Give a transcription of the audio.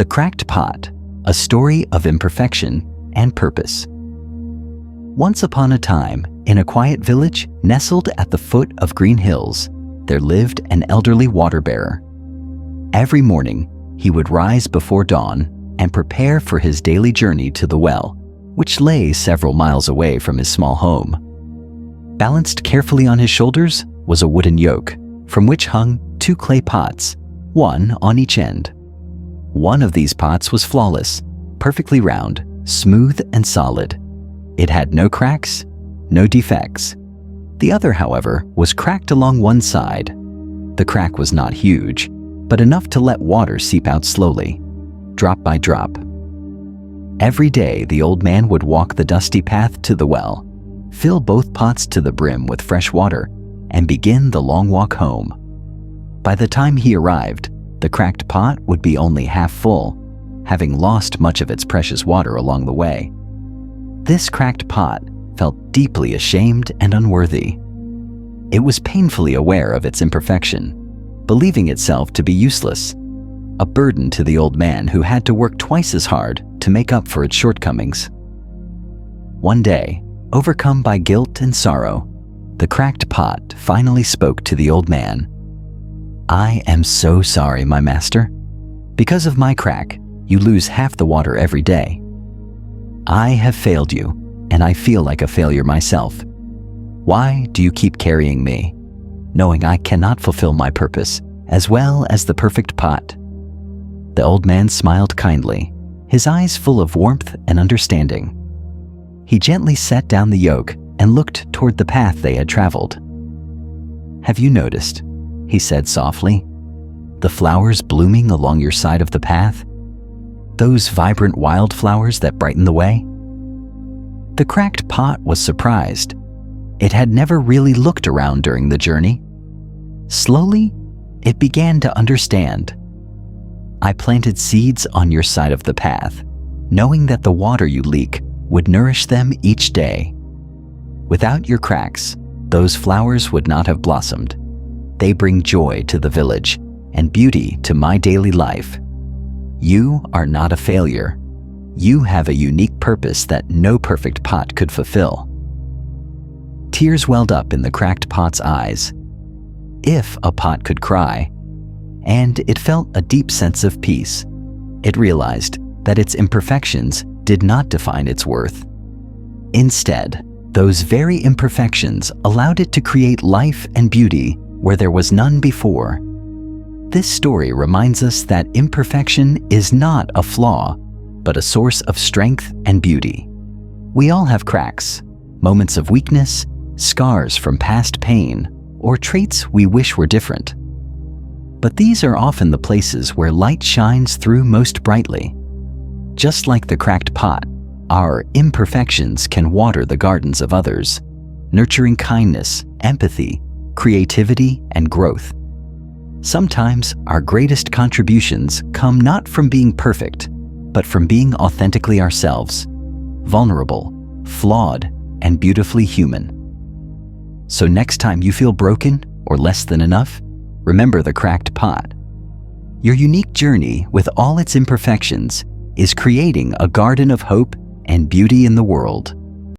The Cracked Pot, a story of imperfection and purpose. Once upon a time, in a quiet village nestled at the foot of green hills, there lived an elderly water bearer. Every morning, he would rise before dawn and prepare for his daily journey to the well, which lay several miles away from his small home. Balanced carefully on his shoulders was a wooden yoke, from which hung 2 clay pots, one on each end. One of these pots was flawless, perfectly round, smooth and solid. It had no cracks, no defects. The other, however, was cracked along one side. The crack was not huge, but enough to let water seep out slowly, drop by drop. Every day, the old man would walk the dusty path to the well, fill both pots to the brim with fresh water, and begin the long walk home. By the time he arrived, the cracked pot would be only half full, having lost much of its precious water along the way. This cracked pot felt deeply ashamed and unworthy. It was painfully aware of its imperfection, believing itself to be useless, a burden to the old man who had to work twice as hard to make up for its shortcomings. One day, overcome by guilt and sorrow, the cracked pot finally spoke to the old man. "I am so sorry, my master. Because of my crack, you lose half the water every day. I have failed you, and I feel like a failure myself. Why do you keep carrying me, knowing I cannot fulfill my purpose as well as the perfect pot?" The old man smiled kindly, his eyes full of warmth and understanding. He gently set down the yoke and looked toward the path they had traveled. "Have you noticed," he said softly, "the flowers blooming along your side of the path? Those vibrant wildflowers that brighten the way?" The cracked pot was surprised. It had never really looked around during the journey. Slowly, it began to understand. "I planted seeds on your side of the path, knowing that the water you leak would nourish them each day. Without your cracks, those flowers would not have blossomed. They bring joy to the village and beauty to my daily life. You are not a failure. You have a unique purpose that no perfect pot could fulfill." Tears welled up in the cracked pot's eyes. If a pot could cry, and it felt a deep sense of peace, it realized that its imperfections did not define its worth. Instead, those very imperfections allowed it to create life and beauty where there was none before. This story reminds us that imperfection is not a flaw, but a source of strength and beauty. We all have cracks, moments of weakness, scars from past pain, or traits we wish were different. But these are often the places where light shines through most brightly. Just like the cracked pot, our imperfections can water the gardens of others, nurturing kindness, empathy, creativity, and growth. Sometimes our greatest contributions come not from being perfect, but from being authentically ourselves, vulnerable, flawed, and beautifully human. So next time you feel broken or less than enough, remember the cracked pot. Your unique journey, with all its imperfections, is creating a garden of hope and beauty in the world.